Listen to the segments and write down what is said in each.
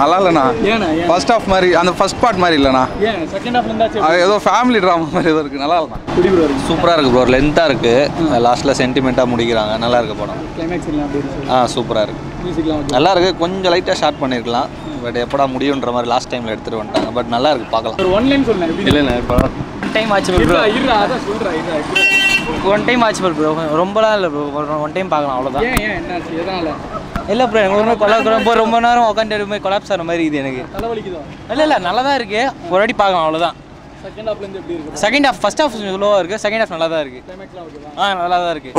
நல்லா இல்லைண்ணா. First half மாதிரி அந்த ஃபர்ஸ்ட் பார்ட் மாதிரி இல்லைண்ணா. அது ஏதோ ஃபேமிலி ட்ராமா மாதிரி ஏதோ இருக்குது. நல்லா இல்லைண்ணா. சூப்பராக இருக்குது ப்ரோ. லென்த்தாக இருக்குது. லாஸ்ட்டில் சென்டிமெண்ட்டாக முடிக்கிறாங்க. நல்லா இருக்குது படம். சூப்பராக இருக்குது. நல்லா இருக்குது. கொஞ்சம் லைட்டாக ஷார்ட் பண்ணியிருக்கலாம். பட் எப்படா முடியுன்ற மாதிரி லாஸ்ட் டைமில் எடுத்துகிட்டு வந்துட்டாங்க. பட் நல்லா இருக்குது, பார்க்கலாம். இல்லைண்ணா இப்போ டைம் ஆச்சு ப்ரோ. ஒன் டைம் ஆச்சு ப்ரோ. ரொம்பலாம் இல்லை ப்ரோ. ஒன் டைம் பார்க்கலாம், அவ்வளோதான். இல்லை ப்ரோ, எனக்கு ஒரு கொலாப் ரொம்ப நேரம் உட்காந்து கொலாப்ஸ் ஆகிற மாதிரி இது எனக்கு. இல்லை நல்லா தான் இருக்குது. ஒரு வாட்டி பார்க்கலாம், அவ்வளோதான். செகண்ட் ஹாஃப் ஃபர்ஸ்ட் ஹாஃப் ஸ்லோவாக இருக்குது. செகண்ட் ஹாஃப் நல்லா தான் இருக்குது. நல்லா தான் இருக்குது.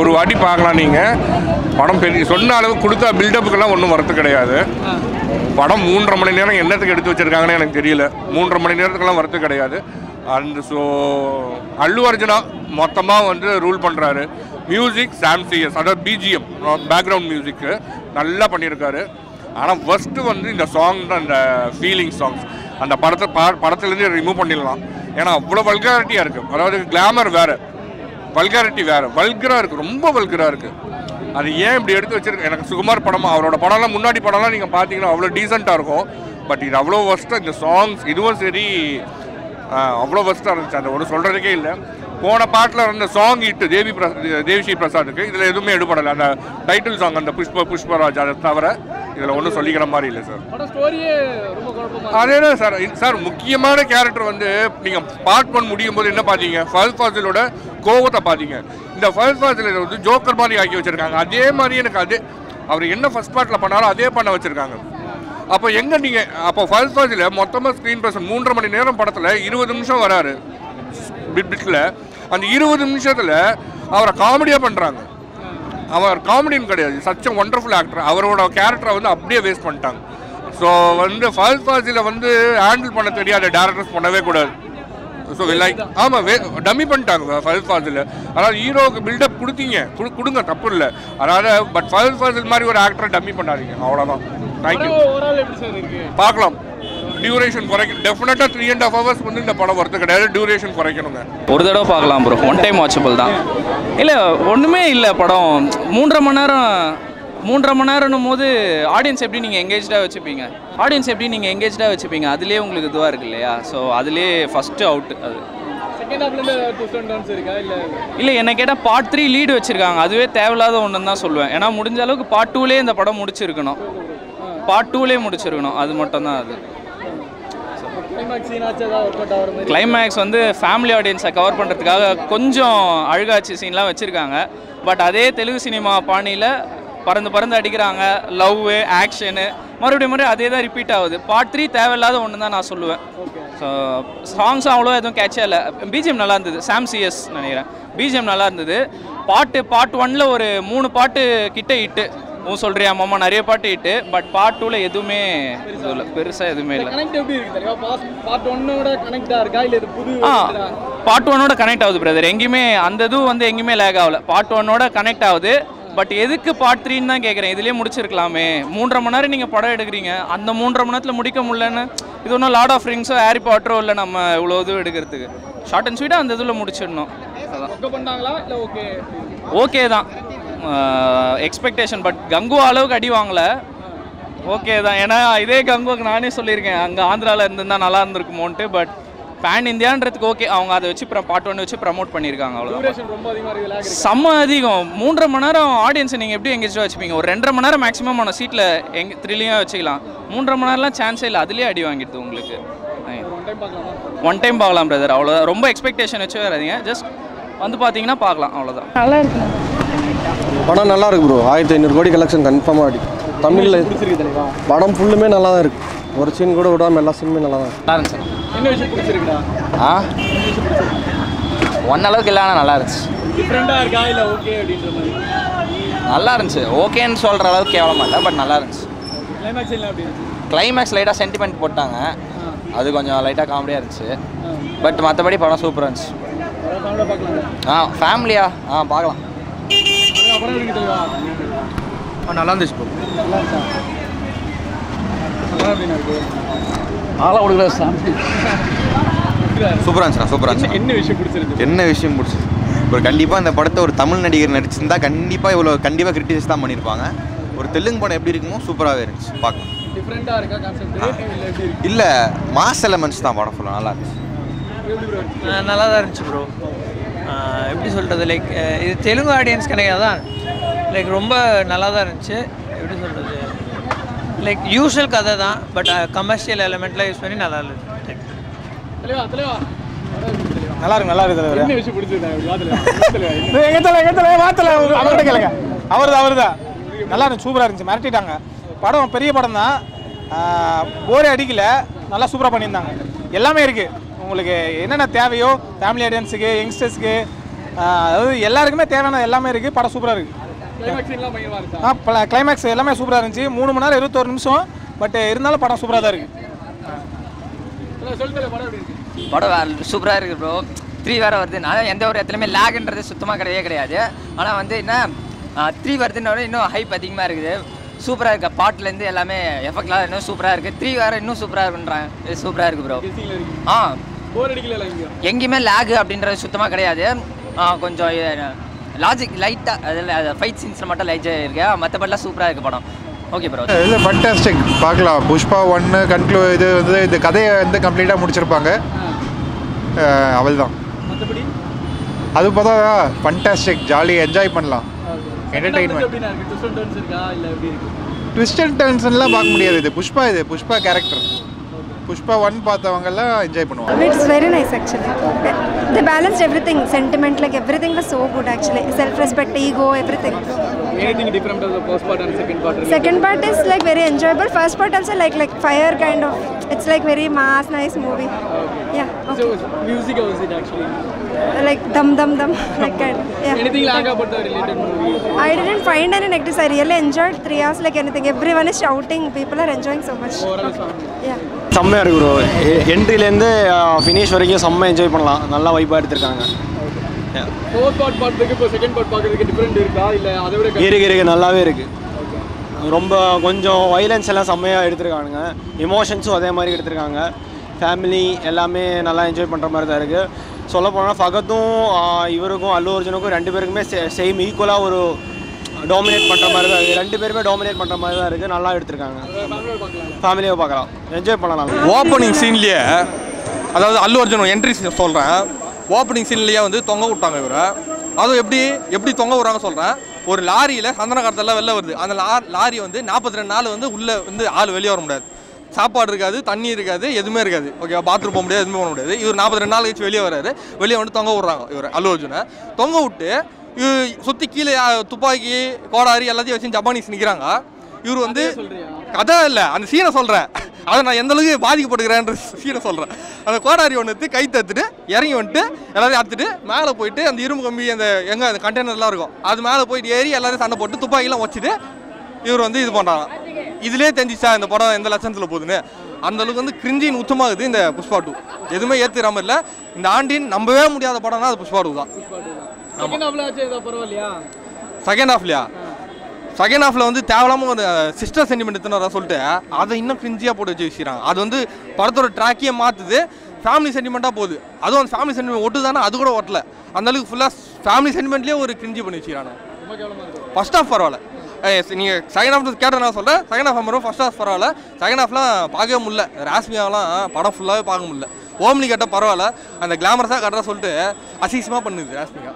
ஒரு வாட்டி பார்க்கலாம் நீங்கள். படம் பெரிய சொன்ன அளவு கொடுத்தா பில்டப்புக்கெல்லாம் ஒன்றும் வரத்து கிடையாது. படம் 3.5 மணி நேரம் என்னத்துக்கு எடுத்து வச்சுருக்காங்கன்னு எனக்கு தெரியல. 3.5 மணி நேரத்துக்கெல்லாம் வரத்து கிடையாது. அண்ட் ஸோ அல்லு அர்ஜுனா மொத்தமாக வந்து ரூல் பண்ணுறாரு. மியூசிக் சாம் சிஎஸ், அதாவது பிஜிஎம் பேக்ரவுண்ட் மியூசிக்கு நல்லா பண்ணியிருக்காரு. ஆனால் ஃபஸ்ட்டு வந்து இந்த சாங் தான், இந்த ஃபீலிங் சாங்ஸ் அந்த படத்துலேருந்து ரிமூவ் பண்ணிடலாம். ஏன்னா அவ்வளோ வல்காரிட்டியாக இருக்குது. அதாவது கிளாமர் வேறு, வல்காரிட்டி வேறு, வல்கராக இருக்குது, ரொம்ப வல்கராக இருக்குது. அது ஏன் இப்படி எடுத்து வச்சிருக்கு? எனக்கு சுகுமார் படமாக அவரோட படம்லாம் முன்னாடி படம்லாம் நீங்கள் பார்த்தீங்கன்னா அவ்வளோ டீசெண்டாக இருக்கும். பட் இது அவ்வளோ ஃபஸ்ட்டாக இந்த சாங்ஸ் இதுவும் சரி அவ்வளோ ஃபஸ்ட்டாக இருந்துச்சு. அந்த ஒன்று சொல்கிறதுக்கே இல்லை. போன பாட்டில் இருந்த சாங் இட்டு தேவிஸ்ரீ பிரசாத்துக்கு இதில் எதுவுமே எடுபடலை. அந்த டைட்டில் சாங் அந்த புஷ்பராஜ் அதை தவிர இதில் ஒன்றும் சொல்லிக்கிற மாதிரி இல்லை சார். அதே தான் சார் முக்கியமான கேரக்டர் வந்து நீங்கள் பார்ட் 1 முடியும் போது என்ன பார்த்தீங்க? ஃபஹத் ஃபாசிலோட கோவத்தை பார்த்தீங்க. இந்த ஃபஹத் ஃபாசில் வந்து ஜோக்கர் மாதிரி ஆக்கி வச்சுருக்காங்க. அதே மாதிரி எனக்கு அவர் என்ன ஃபர்ஸ்ட் பார்ட்டில் பண்ணாலும் அதே பண்ண வச்சுருக்காங்க. அப்போ எங்கே நீங்கள் அப்போ ஃபஹத் ஃபாசில் மொத்தமாக ஸ்க்ரீன் ப்ரெசன்ட் 3.5 மணி நேரம் படத்தில் 20 நிமிஷம் வராரு பிட்டில். அந்த 20 நிமிஷத்தில் அவரை காமெடியாக பண்ணுறாங்க. அவர் காமெடின்னு கிடையாது, சச் அ ஒண்டர்ஃபுல் ஆக்டர். அவரோட கேரக்டரை வந்து அப்படியே வேஸ்ட் பண்ணிட்டாங்க. ஸோ வந்து ஃபஹத் ஃபாசிலை வந்து ஹேண்டில் பண்ண தெரியாத டேரக்டர்ஸ் பண்ணவே கூடாது. ஸோ லைக் ஆமாம் டம்மி பண்ணிட்டாங்க ஃபஹத் ஃபாசில். அதாவது ஹீரோவுக்கு பில்டப் கொடுங்க, தப்பு இல்லை. அதாவது பட் ஃபஹத் ஃபாசில் மாதிரி ஒரு ஆக்டரை டம்மி பண்ணாதீங்க, அவ்வளோதான். தேங்க்யூ. பார்க்கலாம். டியூரேஷன் குறைக்கணும். டெஃபினட்டாக 3.5 hours வந்து இந்த படம் வரது கிடையாது. டியூரேஷன் குறைக்கணுங்க. ஒரு தடவை பார்க்கலாம் ப்ரோ. ஒன் டைம் வாட்சபிள் தான். இல்லை ஒன்றுமே இல்லை படம். 3.5 மணி நேரம்னும் போது ஆடியன்ஸ் எப்படி நீங்கள் எங்கேஜாக வச்சுப்பீங்க? அதுலேயே உங்களுக்கு இதுவாக இருக்கு இல்லையா? ஸோ அதுலேயே ஃபஸ்ட்டு அவுட் அது. இல்லை என்னை கேட்டால் பார்ட் 3 லீடு வச்சுருக்காங்க. அதுவே தேவையில்லாத ஒன்றுன்னு தான் சொல்லுவேன். ஏன்னா முடிஞ்ச அளவுக்கு பார்ட் 2லேயே இந்த படம் முடிச்சிருக்கணும். அது மட்டும்தான் அது. கிளைமேக்ஸ் வந்து ஃபேமிலி ஆடியன்ஸை கவர் பண்ணுறதுக்காக கொஞ்சம் அழுகாட்சி சீன்லாம் வச்சுருக்காங்க. பட் அதே தெலுங்கு சினிமா பாணியில் பறந்து அடிக்கிறாங்க. லவ்வு, ஆக்ஷனு மறுபடியும் அதே தான் ரிப்பீட் ஆகுது. பார்ட் 3 தேவையில்லாத ஒன்று தான் நான் சொல்லுவேன். ஸோ சாங்ஸும் அவ்வளோ எதுவும் கேட்சே இல்லை. பிஜிஎம் நல்லா இருந்தது. சாம் சிஎஸ் நினைக்கிறேன். பிஜிஎம் நல்லா இருந்தது. பார்ட் 1ல் ஒரு 3 பாட்டு கிட்ட இட்டு சொல்றியா மாமா, நிறைய பாட்டு இட்டு. பட் பார்ட் 2ல எதுவுமே இல்லை, பெருசாக எதுவுமே இல்லை. பார்ட் 1ஓட கனெக்ட் ஆகுது பிரதர். எங்கேயுமே அந்த இதுவும் வந்து எங்கேயுமே லேக் ஆகல. பார்ட் 1ஓட கனெக்ட் ஆகுது. பட் எதுக்கு பார்ட் 3ன்னு தான் கேட்குறேன். இதுலேயே முடிச்சிருக்கலாமே. 3.5 மணி நேரம் நீங்கள் படம் எடுக்கிறீங்க. அந்த 3.5 மணி நேரத்தில் முடிக்க முடியலன்னு இது ஒன்றும் லார்ட் ஆஃப் ரிங்ஸோ ஹாரி பாட்டரோ இல்லை நம்ம இவ்வளோ இது எடுக்கிறதுக்கு. ஷார்ட் அண்ட் ஸ்வீட்டாக அந்த இதில் முடிச்சிடணும். ஓகே தான் எக்ஸ்பெக்டேஷன். பட் கங்கு அளவுக்கு அடி வாங்கலை. ஓகே தான். ஏன்னா இதே கங்குவுக்கு நானே சொல்லியிருக்கேன் அங்கே ஆந்திராவில் இருந்திருந்தால் நல்லா இருந்திருக்குமோன்ட்டு. பட் பேன் இந்தியான்றதுக்கு ஓகே அவங்க அதை வச்சு பார்ட் 1 வச்சு ப்ரமோட் பண்ணியிருக்காங்க. அவ்வளோதான். செம்ம அதிகம். 3.5 மணி நேரம் ஆடியன்ஸை நீங்கள் எப்படி எங்கேஜாக வச்சுப்பீங்க? ஒரு 2.5 மணி நேரம் மேக்ஸிமம் ஆன சீட்டில் த்ரில்லிங்காக வச்சுக்கலாம். 3.5 மணி நேரம்லாம் சான்ஸே இல்லை. அதுலேயே அடி வாங்கிடுது உங்களுக்கு. ஒன் டைம் பார்க்கலாம் பிரதர், அவ்வளோதான். ரொம்ப எக்ஸ்பெக்டேஷன் வச்சு வராதிங்க. ஜஸ்ட் வந்து பார்த்தீங்கன்னா பார்க்கலாம், அவ்வளோதான். நல்லா இருக்கு படம். நல்லா இருக்கு ப்ரோ. 1500 கோடி கலெக்ஷன் கன்ஃபார்மாக அடி. தமிழில் படம் ஃபுல்லுமே நல்லா தான் இருக்குது. ஒரு சீன் கூட விடாமல் எல்லா சீனுமே நல்லா தான் நல்லா இருந்துச்சு. என்ன விஷயம் பிடிச்சிருக்குடா? ஒன் அளவுக்கு இல்லை, ஆனால் நல்லா இருந்துச்சு. டிஃப்ரெண்டாக இருக்கா இல்லை ஓகே அப்படின்ற மாதிரி? நல்லா இருந்துச்சு. ஓகேன்னு சொல்கிற அளவுக்கு கேவலமாக இல்லை, பட் நல்லா இருந்துச்சு. கிளைமேக்ஸ் எல்லாம் அப்படி இருந்துச்சு. கிளைமேக்ஸ் லைட்டாக சென்டிமெண்ட் போட்டாங்க. அது கொஞ்சம் லைட்டாக காமெடியாக இருந்துச்சு. பட் மற்றபடி படம் சூப்பராக இருந்துச்சு. ஃபேமிலியா பார்க்கலாம். நல்லா இருந்துச்சு ப்ரோ. சூப்பராக இருந்துச்சு. என்ன விஷயம் பிடிச்சிருக்கு? ஒரு கண்டிப்பாக இந்த படத்தை ஒரு தமிழ் நடிகர் நடிச்சிருந்தா கண்டிப்பாக கிரிட்டிசைஸ் தான் பண்ணியிருப்பாங்க. ஒரு தெலுங்கு படம் எப்படி இருக்குமோ சூப்பராகவே இருந்துச்சு பார்க்கலாம். டிஃப்ரெண்ட்டாக இருக்கா கான்செப்ட் இல்லை எப்படி இருக்கு? இல்லை மாஸ் எலமெண்ட்ஸ் தான் படம் ஃபுல்லாக நல்லா இருந்துச்சு. நல்லா தான் இருந்துச்சு ப்ரோ. எப்படி சொல்கிறது, லைக் இது தெலுங்கு ஆடியன்ஸ் கிடையாது தான், லைக் ரொம்ப நல்லா தான் இருந்துச்சு. எப்படி சொல்கிறது, லைக் யூஷுவல் கதை தான், பட் கமர்ஷியல் எலிமெண்ட்லாம் யூஸ் பண்ணி நல்லா இருந்துச்சு. தலைவா தலைவா நல்லா இருக்கு தலைவர். என்ன விஷயம் பிடிச்சிருக்காங்க? அவர்கிட்ட கேளுங்க. அவர் தான் நல்லா இருந்துச்சு, சூப்பராக இருந்துச்சு. மிரட்டிட்டாங்க. படம் பெரிய படம் தான், போரே அடிக்கல, நல்லா சூப்பராக பண்ணியிருந்தாங்க. எல்லாமே இருக்குது உங்களுக்கு என்னென்ன தேவையோ ஃபேமிலி ஆடியன்ஸுக்கு, யங்ஸ்டர்ஸ்க்கு, அதாவது எல்லாருக்குமே தேவையான எல்லாமே இருக்குது. படம் சூப்பராக இருக்குது. கிளைமேக்ஸ் எல்லாமே சூப்பராக இருந்துச்சு. 3 மணி நேரம் 21 நிமிஷம், பட் இருந்தாலும் படம் சூப்பராக தான் இருக்குது. படம் சூப்பராக இருக்குது ப்ரோ. 3 வேறு வருது. நான் எந்த ஒரு இடத்துலையுமே லேக்ன்றது சுத்தமாக கிடையாது. ஆனால் வந்து என்ன 3 வருதுன்னு இன்னும் ஹைப் அதிகமாக இருக்குது. சூப்பராக இருக்குது. பாட்டிலேருந்து எல்லாமே எஃபெக்ட்லாம் இன்னும் சூப்பராக இருக்குது. 3 வேறு இன்னும் சூப்பராக இருக்குன்றாங்க. சூப்பராக இருக்குது ப்ரோ. எங்கேயுமே லேக் அப்படின்றது சுத்தமாக கிடையாது. கொஞ்சம் லாஜிக் லைட்டாக அதில் ஃபைட் சீன்ஸில் மட்டும் லைட்டாக இருக்கு. மற்றபடிலாம் சூப்பராக இருக்குது படம். Okay bro. இல்லை ஃபண்டாஸ்டிக் பார்க்கலாம். புஷ்பா 1 இது வந்து இந்த கதையை வந்து கம்ப்ளீட்டாக முடிச்சிருப்பாங்க. அவள் தான் அது பார்த்தா ஃபண்டாஸ்டிக், ஜாலியாக என்ஜாய் பண்ணலாம். என்டர்டெயின்மெண்ட். ட்விஸ்ட் அண்ட் டர்ன்ஸ்லாம் பார்க்க முடியாது. இது புஷ்பா கேரக்டர். புஷ்பா 1 பார்த்தவங்கெல்லாம் என்ஜாய் பண்ணுவாங்க. It's very nice actually. They balanced everything, sentiment, like everything was so good actually. Self-respect, ego, everything. Anything different of the first part and second part? Second part is like very enjoyable. First part also like fire kind of. It's like very mass, nice movie. Okay. Yeah. Okay. So music, how is it actually? Like dum like kind. Yeah. Anything lag about the related movie? I didn't find any negatives. I really enjoyed 3 hours like anything. Everyone is shouting. People are enjoying so much. Overall song. Yeah. செம்மையாக இருக்கு bro. என்ட்ரிலேருந்து finish வரைக்கும் செம்ம enjoy பண்ணலாம். நல்லா வைப்பாக எடுத்திருக்காங்க. Fourth part பார்த்துக்கு இப்போ second part பார்க்குறதுக்கு டிஃப்ரெண்ட் இருக்கா இல்லை அதை விட? இருக்கு நல்லாவே இருக்குது. ரொம்ப கொஞ்சம் வைலன்ஸ் எல்லாம் செம்மையாக எடுத்திருக்காங்க. எமோஷன்ஸும் அதே மாதிரி எடுத்திருக்காங்க. ஃபேமிலி எல்லாமே நல்லா என்ஜாய் பண்ணுற மாதிரி தான் இருக்குது. சொல்ல போனால் ஃபகத்தும் இவருக்கும் அல்லு அர்ஜுனுக்கும் 2 பேருக்குமே சேம் ஈக்குவலாக ஒரு டாமினேட் பண்ணுற மாதிரி தான் இருக்குது. 2 பேருமே டாமினேட் பண்ணுற மாதிரி தான் இருக்குது. நல்லா எடுத்திருக்காங்க. ஃபேமிலியாக பார்க்கலாம், என்ஜாய் பண்ணலாம். ஓப்பனிங் சீன்லேயே, அதாவது அல்லு அர்ஜுன் என்ட்ரி சொல்கிறேன், ஓப்பனிங் சீன்லேயே வந்து தொங்க விட்டாங்க இவரை. அதுவும் எப்படி தொங்க விட்றாங்க சொல்கிறேன். ஒரு லாரியில் சந்தன காலத்தெல்லாம் வெளில வருது. அந்த லாரி வந்து 42 நாள் வந்து உள்ளே வந்து ஆள் வெளியே வர முடியாது. சாப்பாடு இருக்காது, தண்ணி இருக்காது, எதுவுமே இருக்காது. ஓகே, பாத்ரூம் போக முடியாது, எதுவுமே பண்ண முடியாது. இவர் 42 நாள் கழிச்சு வெளியே வராரு. வெளியே வந்து தொங்க விட்றாங்க இவர் அல்லு அர்ஜுனை. தொங்க விட்டு சுற்றி கீழே துப்பாக்கி கோடாரி எல்லாத்தையும் வச்சு ஜப்பானீஸ் நிற்கிறாங்க. இவர் வந்து கதை இல்லை, அந்த சீனை சொல்கிறேன். அதை நான் எந்த அளவுக்கு பாதிக்கப்படுகிறேன்ற சீனை சொல்கிறேன். அந்த கோடாரி ஒன்று எடுத்து கை தத்துட்டு இறங்கி வந்துட்டு எல்லாரையும் அறுத்துட்டு மேலே போயிட்டு அந்த இரும்பு கம்பி அந்த அந்த கண்டெய்னர்லாம் இருக்கும் அது மேலே போயிட்டு ஏறி எல்லாரையும் சண்டை போட்டு துப்பாக்கிலாம் வச்சுட்டு இவர் வந்து இது பண்ணுறாங்க. இதுலேயே தெரிஞ்சிச்சா இந்த படம் எந்த லட்சத்தில் போகுதுன்னு. அந்த அளவுக்கு வந்து கிரிஞ்சின் உச்சமாகுது இந்த புஷ்பா 2. எதுவுமே ஏற்றுறாம இல்லை. இந்த ஆண்டின் நம்பவே முடியாத படம்னா அது புஷ்பா 2 தான். செகண்ட் ஹாஃப்ல வந்து தேவையில்லாமல் ஒரு சிஸ்டர் சென்டிமெண்ட் எத்தனை சொல்லிட்டு அதை இன்னும் கிரிஞ்சியாக போட்டு வச்சு வச்சுக்கிறாங்க. அது வந்து படத்தோட ட்ராக்கையே மாற்றுது. ஃபேமிலி சென்டிமெண்ட்டாக போகுது. அதுவும் அந்த ஃபேமிலி சென்டிமெண்ட் ஒட்டு தானே, அது கூட ஒட்டல. அந்தளவுக்கு ஃபுல்லாக ஃபேமிலி சென்டிமெண்ட்லேயே ஒரு கிரிஞ்சி பண்ணி வச்சுக்கிறாங்க. ஃபர்ஸ்ட் ஹாஃப் பரவாயில்ல. நீங்கள் செகண்ட் ஹாஃப் கேட்ட நான் சொல்கிறேன். செகண்ட் ஹாஃப் வரும், ஃபர்ஸ்ட் ஹாஃப் பரவாயில்ல. செகண்ட் ஹாஃப்லாம் பார்க்கவே முடியல. ராஸ்மியாவெலாம் படம் ஃபுல்லாகவே பார்க்க முடியல. ஓம்னி கேட்டால் பரவாயில்ல, அந்த கிளாமரஸாக கட்டுறா சொல்லிட்டு அசிங்கமாக பண்ணுது ராஸ்மியா.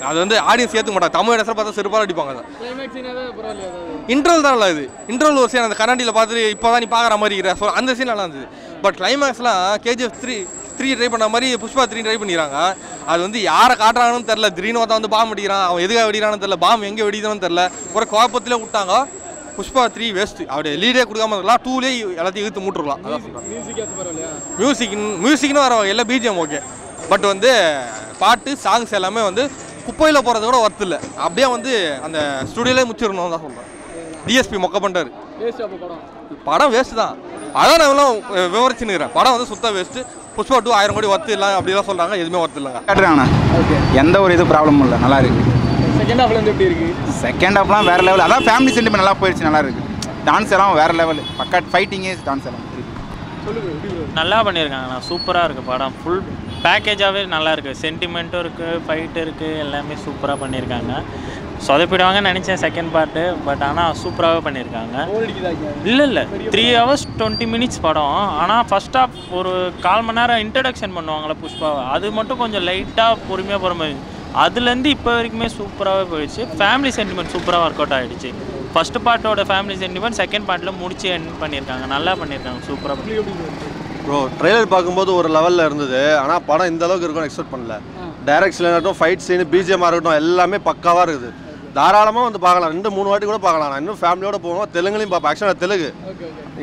அது வந்து ஆடியன்ஸ் ஏற்றுக்க மாட்டாங்க. தமிழ் இடத்துல பார்த்தா செருப்பாக அடிப்பாங்க. அதை இன்ட்ரோல் தான் இல்லை. இது இன்ட்ரோல் ஒரு சீன் அந்த கண்ணாடியில் பார்த்துட்டு இப்போ தான் நீ பார்க்குற மாதிரி இருக்கிற அந்த சீன் நல்லா இருந்தது. பட் கிளைமேக்ஸ்லாம் KGF 3 ட்ரை பண்ண மாதிரி புஷ்பா 3 ட்ரை பண்ணிக்கிறாங்க. அது வந்து யாரை காட்டுறாங்கன்னு தெரில. திடீர்னு ஒருத்தன் வந்து பாம்பு அடிக்கிறான், அவன் எதுக்காக வெடிக்கிறான்னு தெரில, பாம்பு எங்கே வெடிக்குதுன்னு தெரில. ஒரு குழப்பத்திலே விட்டாங்க. புஷ்பா 3 வேஸ்ட். அவருடைய லீடே கொடுக்காம இருக்கலாம். 2லே எல்லாத்தையும் இழுத்து மூட்டுருக்கலாம். மியூசிக்னு வர எல்லாம் பிஜிஎம் ஓகே. பட் வந்து பாட்டு சாங்ஸ் எல்லாமே வந்து குப்பையில் போகிறத கூட ஒர்த்து இல்லை. அப்படியே வந்து அந்த ஸ்டுடியோலே முடிச்சிடணும் தான் சொல்கிறேன். டிஎஸ்பி மொக்க பண்ணிட்டாரு. படம் வேஸ்ட்டு தான். அதான் நான் எல்லாம் விவரிச்சுன்னுக்கிறேன். படம் வந்து சுத்தம் வேஸ்ட்டு. புஷ்பா 2 1000 கோடி ஒர்த்து இல்லை அப்படிலாம் சொல்கிறாங்க. எதுவுமே ஒர்த்து இல்லைங்க. கேட்டுறாங்கண்ணா, எந்த ஒரு இது ப்ராப்ளமும் இல்லை, நல்லா இருக்குது. செகண்ட் ஹாஃப்ல இருந்து எப்படி இருக்கு? செகண்ட் ஹாஃப்லாம் வேறு லெவல். அதான் ஃபேமிலி சென்டிமெண்ட் நல்லா போயிடுச்சு, நல்லா இருக்குது. டான்ஸ் எல்லாம் வேறு லெவல். பக்கா ஃபைட்டிங்கே டான்ஸ் எல்லாம் நல்லா பண்ணியிருக்காங்கண்ணா. சூப்பராக இருக்குது படம். ஃபுல் பேக்கேஜாகவே நல்லா இருக்குது. சென்டிமெண்ட்டும் இருக்குது, ஃபைட்டு இருக்குது, எல்லாமே சூப்பராக பண்ணியிருக்காங்க. சொதப்பிடுவாங்கன்னு நினச்சேன் செகண்ட் பார்ட்டு. பட் ஆனால் சூப்பராகவே பண்ணியிருக்காங்க. இல்லை 3 hours 20 minutes படம். ஆனால் ஃபர்ஸ்ட் ஹாஃப் ஒரு 1/4 மணி நேரம் இன்ட்ரடக்ஷன் பண்ணுவாங்களே புஷ்பாவை, அது மட்டும் கொஞ்சம் லைட்டாக பொறுமையாக போகிற மாதிரி. அதுலேருந்து இப்போ வரைக்குமே சூப்பராகவே போயிடுச்சு. ஃபேமிலி சென்டிமெண்ட் சூப்பராக ஒர்க் அவுட் ஆகிடுச்சு. ஃபர்ஸ்ட் பார்ட்டோட ஃபேமிலி சென்டிமெண்ட் செகண்ட் பார்ட்டில் முடிச்சு எண்ட் பண்ணியிருக்காங்க. நல்லா பண்ணியிருக்காங்க, சூப்பராக. ப்ரோ ட்ரெய்லர் பார்க்கும்போது ஒரு லெவலில் இருந்தது. ஆனால் படம் இந்த அளவுக்கு இருக்கும்னு எக்ஸ்பெக்ட் பண்ணல. டைரக்ஷன் இருக்கட்டும், ஃபைட் சீன், பிஜிஎம்மாக இருக்கட்டும், எல்லாமே பக்காவாக இருக்குது. தாராளமாக வந்து பார்க்கலாம். 2-3 வாட்டி கூட பார்க்கலாம். நான் இன்னும் ஃபேமிலியோட போவோம். தெலுங்குலையும் பார்ப்பேன். ஆக்சுவலாக தெலுங்கு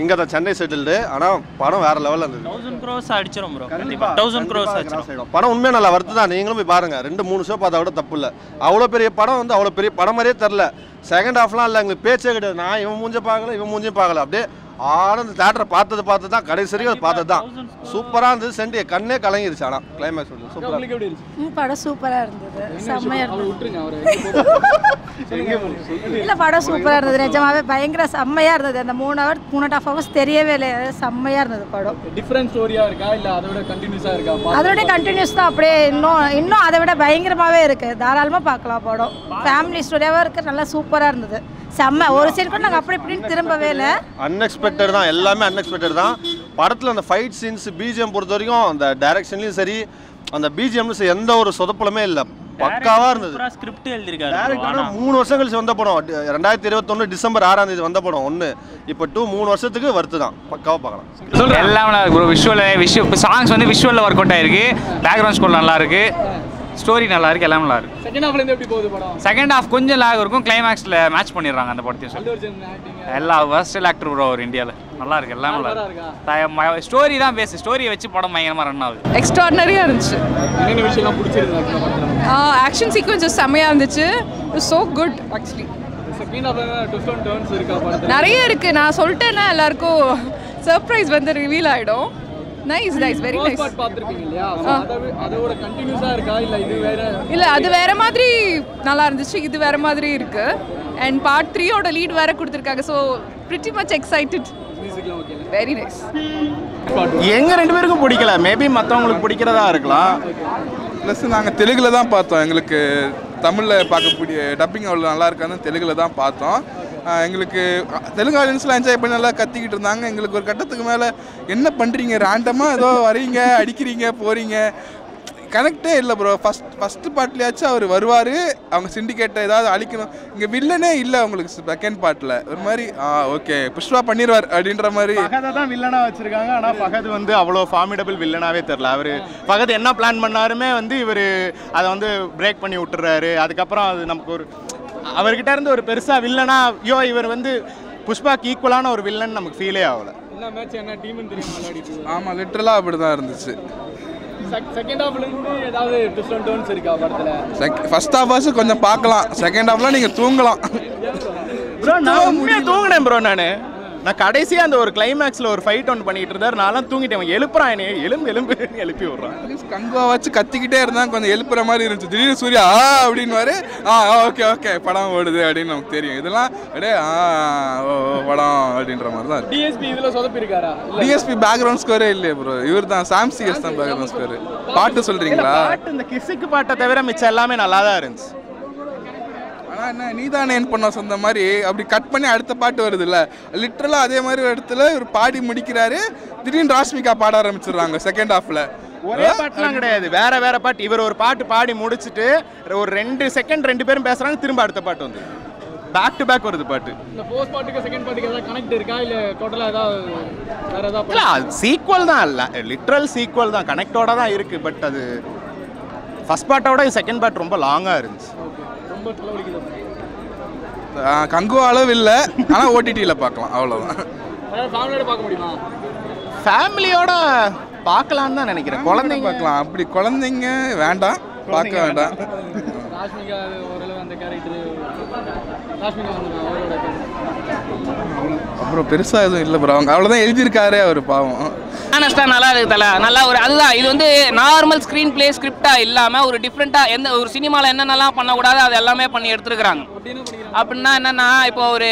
இங்கே தான் சென்னை செட்டில்டு. ஆனால் படம் வேறு லெவலில் இருந்தது. 1000 crores அடிச்சிடும் ப்ரோ. கண்டிப்பாக 1000 crores அடிச்சிடும். படம் உண்மையாக நல்லா வருது தான். நீங்களும் போய் பாருங்கள். 2-3 ஷோ பார்த்தா கூட தப்பு இல்லை. அவ்வளோ பெரிய படம் வந்து அவ்வளோ பெரிய படம் மாதிரியே தெரில. செகண்ட் ஹாஃப்லாம் இல்லை, எங்களுக்கு பேச்சே கிடையாது. நான் இவன் மூஞ்ச பார்க்கல, இவன் மூஞ்சும் பார்க்கல. அப்படியே ஆனந்த தேட்டரை பார்த்து தான் கடைசி வரைக்கும் பார்த்தது தான். சூப்பராக இருந்தது. சென்ட் கண்ணே கலங்கிருச்சு. ஆனால் கிளைமேக்ஸ் சூப்பராக படம் சூப்பராக இருந்தது. செம்மையாக இருந்தது. இல்லை படம் சூப்பராக இருந்தது. நிஜமாவே பயங்கர செம்மையாக இருந்தது. அந்த 3.5 hours தெரியவே இல்லை. செம்மையாக இருந்தது படம். டிஃப்ரெண்ட் ஸ்டோரியாக இருக்கா இல்லை அதோட கண்டினியூஸாக இருக்கா? அதோட கண்டினியூஸ் தான். அப்படியே இன்னும் அதை விட பயங்கரமாகவே இருக்குது. தாராளமாக பார்க்கலாம் படம். ஃபேமிலி ஸ்டோரியாகவும் இருக்குது. நல்லா சூப்பராக இருந்தது. செம்ம. ஒரு சீன் கூட நாங்கள் அப்படி இப்படின்னு திரும்பவே இல்லை. அன்எக்ஸ்பெக்டட் தான். எல்லாமே அன்எக்ஸ்பெக்டட் தான். படத்தில் அந்த ஃபைட் சீன்ஸ், பிஜிஎம் பொறுத்த வரைக்கும் அந்த டைரக்ஷன்லையும் சரி, அந்த பிஜிஎம்ல எந்த ஒரு சொதப்பலமே இல்லை. பக்காவாக இருந்தது. ஸ்கிரிப்ட் எழுதியிருக்காரு. 3 வருஷம் கழிச்சு வந்த படம். 2021 டிசம்பர் 6ஆம் தேதி வந்த படம் 1. இப்போ 3 வருஷத்துக்கு வருது தான். பக்காவாக பார்க்கலாம். எல்லாம் நல்லா இருக்கு ப்ரோ. விஷுவல் சாங்ஸ் வந்து விஷுவலில் ஒர்க் அவுட் ஆயிருக்கு. பேக்ரவுண்ட் ஸ்கோர் நல்லா இருக்கு. ஸ்டோரி நல்லா இருக்கு. எல்லாம் நல்லா இருக்கு. செகண்ட் ஹாஃப்ல இருந்து எப்படி போகுது படம்? செகண்ட் ஹாஃப் கொஞ்சம் லாக் இருக்கும். கிளைமேக்ஸில் மேட்ச் பண்ணிடுறாங்க அந்த படத்தையும். எல்லா வெர்ஸ்டல் ஆக்டர் ப்ரோ ஒரு இந்தியாவில். நல்லா இருக்கு. எல்லாம் நல்லா இருக்கு. ஸ்டோரி தான் பேசு. ஸ்டோரியை வச்சு படம் பயங்கரமாக ரன் ஆகுது. எக்ஸ்ட்ராடினரியாக இருந்துச்சு. என்னென்ன விஷயம்லாம் பிடிச்சிருந்தது? ஆக்ஷன் சீக்வன்ஸஸ் செம்மையாக இருந்துச்சு. So good actually. செகண்ட் ஹாஃப்ல ட்விஸ்ட் அண்ட் டர்ன்ஸ் இருக்கா படத்துல? நிறைய இருக்கு. நான் சொல்லிட்டேன்னா எல்லாருக்கும் சர்ப்ரைஸ் வந்து ரிவீல் ஆகிடும். Nice very nice. பார்ட் பாத்துருப்பீங்க இல்லையா? அதோட கண்டினியூஸா இருக்கா இல்ல இது வேற? இல்ல அது வேற மாதிரி நல்லா இருந்துச்சு. இது வேற மாதிரி இருக்கு. அண்ட் பார்ட் 3 ஓட லீட் வேற கொடுத்திருக்காங்க. So pretty much excited. மியூசிக்லாம் ஓகே. Very nice. எங்க 2 பேருக்கும் பிடிக்கல. மேபி மற்றவங்களுக்கு பிடிக்கிறதா இருக்கலாம். ப்ளஸ் நாங்கள் தெலுங்கில் தான் பார்த்தோம். எங்களுக்கு தமிழில் பார்க்கக்கூடிய டப்பிங் அவ்வளோ நல்லா இருக்கான்னு தெலுங்கில் தான் பார்த்தோம். எங்களுக்கு தெலுங்கு ஆடியன்ஸ்லாம் என்ஜாய் பண்ணி நல்லா கத்திக்கிட்டு இருந்தாங்க. எங்களுக்கு ஒரு கட்டத்துக்கு மேலே என்ன பண்ணுறீங்க, ரேண்டமாக ஏதோ வரீங்க, அடிக்கிறீங்க, போகிறீங்க, கனெக்டே இல்லை ப்ரோ. ஃபஸ்ட்டு பார்ட்லேயாச்சும் அவர் வருவார், அவங்க சிண்டிகேட்டை ஏதாவது அழிக்கணும். இங்கே வில்லனே இல்லை அவங்களுக்கு செகண்ட் பார்ட்டில். ஒரு மாதிரி ஓகே புஷ்பா பண்ணிடுவார் அப்படின்ற மாதிரி. பகதை தான் வில்லனாக வச்சுருக்காங்க. ஆனால் பகது வந்து அவ்வளோ ஃபார்மிடபிள் வில்லனாகவே தெரில. அவர் பகது என்ன பிளான் பண்ணாருமே வந்து இவர் அதை வந்து பிரேக் பண்ணி விட்டுறாரு. அதுக்கப்புறம் அது நமக்கு ஒரு அவர்கிட்ட இருந்து ஒரு பெருசாக வில்லனா ஐயோ இவர் வந்து புஷ்பாக்கு ஈக்குவலான ஒரு வில்லன் நமக்கு ஃபீலே ஆகலை. என்ன மேட்ச் என்ன டீம்னு தெரியுமா விளையாடிட்டு? ஆமாம் லிட்டரலாக அப்படி தான் இருந்துச்சு. செகண்ட் ஹாஃப்ல இருந்து ஏதாவது ட்விஸ்ட் அண்ட் டர்ன்ஸ் இருக்கா படத்துல? ஃபர்ஸ்ட் ஹாஃப் கொஞ்சம் பார்க்கலாம். செகண்ட் ஹாஃப்லாம் நீங்கள் தூங்கலாம். ப்ரோ நான் உண்மையாக தூங்கினேன் ப்ரோ. நான் கடைசியாக அந்த ஒரு கிளைமேக்ஸில் ஒரு ஃபைட் ஒன்று பண்ணிட்டு இருந்தார். நான்லாம் தூங்கிட்டேன். எழுப்புறான் என்னைய எலும்பு எழுப்பி விட்றான். கங்குவா வச்சு கத்திக்கிட்டே இருந்தால் கொஞ்சம் எழுப்புற மாதிரி இருந்துச்சு. திடீர்னு சூர்யா அப்படின்னு ஓகே படம் ஓடுது அப்படின்னு நமக்கு தெரியும். இதெல்லாம் அப்படியே படம் அப்படின்ற மாதிரி தான். டிஎஸ்பி இதில் சொதப்பிருக்காரா? டிஎஸ்பி பேக்ரவுண்ட் ஸ்கோரே இல்லையே ப்ரோ. இவர் தான் சாம்சிஎஸ் தான் பேக்ரவுண்ட் ஸ்கோர். பாட்டு சொல்கிறீங்களா? பாட்டு இந்த கிசுக்கு பாட்டை தவிர மிச்சம் எல்லாமே நல்லா தான் இருந்துச்சு. ஆனால் என்ன நீதானே என் பண்ண சொந்த மாதிரி அப்படி கட் பண்ணி அடுத்த பாட்டு வருது இல்லை, லிட்டரலாக அதே மாதிரி ஒரு இடத்துல ஒரு பாடி முடிக்கிறாரு. திடீர்னு ராஷ்மிகா பாட ஆரம்பிச்சிடுறாங்க செகண்ட் ஹாஃபில். ஒரே பாட்டுலாம் கிடையாது, வேற பாட்டு. இவர் ஒரு பாட்டு பாடி முடிச்சுட்டு ஒரு 2 செகண்ட் 2 பேரும் பேசுறாங்க. திரும்ப அடுத்த பாட்டு வந்து பேக் டு பேக் வருது பாட்டு. இந்த ஃபர்ஸ்ட் பாட்டுக்கு செகண்ட் பாட்டுக்கு ஏதாவது கனெக்ட் இருக்கா இல்லை டோட்டலாக ஏதாவது வேற ஏதாவது? இல்லை சீக்வல் தான். இல்லை லிட்ரல் சீக்வல் தான், கனெக்டோட தான் இருக்கு. பட் அது ஃபர்ஸ்ட் பாட்டோட செகண்ட் பாட் ரொம்ப லாங்காக இருந்துச்சு. ரொம்ப தலைவலிக்குது. கங்கு அளவு இல்லை, ஆனால் ஓடிடியில் பார்க்கலாம் அவ்வளோதான். ஃபேமிலியோட பார்க்க முடியுமா? ஃபேமிலியோட பார்க்கலான்னு தான் நினைக்கிறேன். குழந்தைங்க பார்க்கலாம். அப்படி குழந்தைங்க வேண்டாம், பார்க்க வேண்டாம். ராஷ்மிகா ஓரளவு அந்த கேரக்டர் ராஷ்மிகா அவரோட அப்புறம் பெருசாக எதுவும் இல்லை ப்ரோ. அவங்க அவ்வளோதான் எழுதியிருக்காரு அவர் பாவம். ஆனஸ்டாக நல்லா இருக்கு தலை. நல்லா ஒரு அதுதான் இது வந்து நார்மல் ஸ்க்ரீன் பிளே ஸ்கிரிப்டாக இல்லாமல் ஒரு டிஃப்ரெண்ட்டாக எந்த ஒரு சினிமாவில் என்னென்னலாம் பண்ணக்கூடாது அது எல்லாமே பண்ணி எடுத்துருக்குறாங்க. அப்படின்னா என்னென்னா இப்போ ஒரு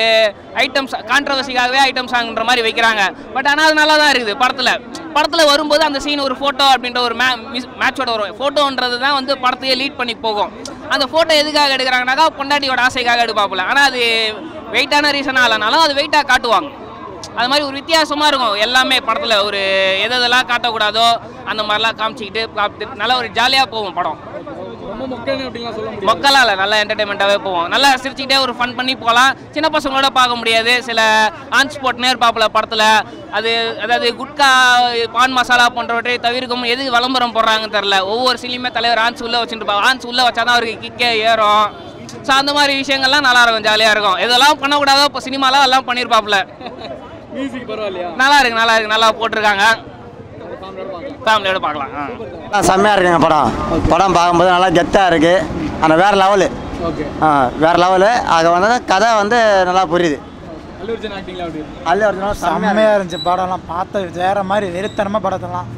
ஐட்டம்ஸ் கான்ட்ரவர்சிக்காகவே ஐட்டம் சாங்ன்ற மாதிரி வைக்கிறாங்க. பட் ஆனால் அது நல்லா தான் இருக்குது. படத்தில் வரும்போது அந்த சீன் ஒரு ஃபோட்டோ அப்படின்ற ஒரு மேட்சோட வரும். ஃபோட்டோன்றது தான் வந்து படத்தையே லீட் பண்ணி போகும். அந்த ஃபோட்டோ எதுக்காக எடுக்கிறாங்கனாக்கா பொண்டாட்டியோட ஆசைக்காக எடுப்பாப்புல. ஆனால் அது வெயிட்டான ரீசனாக இல்லைனாலும் அது வெயிட்டாக காட்டுவாங்க. அது மாதிரி ஒரு வித்தியாசமாக இருக்கும் எல்லாமே படத்தில். ஒரு எதெல்லாம் காட்டக்கூடாதோ அந்த மாதிரிலாம் காமிச்சிக்கிட்டு நல்லா ஒரு ஜாலியாக போகும் படம். மக்களால் நல்லா என்டர்டைன்மெண்ட்டாகவே போவோம். நல்லா சிரிச்சுக்கிட்டே ஒரு ஃபன் பண்ணி போகலாம். சின்ன பசங்களோட பார்க்க முடியாது. சில ஆன் ஸ்பாட் நேர் பார்ப்பல படத்தில். அதாவது குட்கா பான் மசாலா போன்றவற்றை தவிர்க்கும் எது விளம்பரம் போடுறாங்கன்னு தெரில. ஒவ்வொரு சிலையுமே தலைவர் ஆன்ஸ் உள்ளே வச்சுட்டு ஆன்ஸ் உள்ளே வச்சா தான் அவருக்கு கிக்கே ஏறும். ஸோ அந்த மாதிரி விஷயங்கள்லாம் நல்லாயிருக்கும், ஜாலியாக இருக்கும். எதெல்லாம் பண்ணக்கூடாதோ இப்போ சினிமாலாம் எல்லாம் பண்ணியிருப்பாப்புல. மியூசிக் பரவாயில்லையா? நல்லா இருக்கு, நல்லா போட்டிருக்காங்க. ஃபேமிலியோட பார்க்கலாம். செம்மையாக இருக்குங்க படம் பார்க்கும்போது நல்லா கெத்தாக இருக்குது. ஆனால் வேறு லெவலு. வேறு லெவலு. அது வந்து கதை வந்து நல்லா புரியுது. அல்லு அர்ஜுன் ஆக்டிங்லாம் எப்படி? அல்லு அர்ஜுன் செம்மையாக இருந்துச்சு படம்லாம். பார்த்து வேற மாதிரி வெறித்தனமாக படத்தெல்லாம்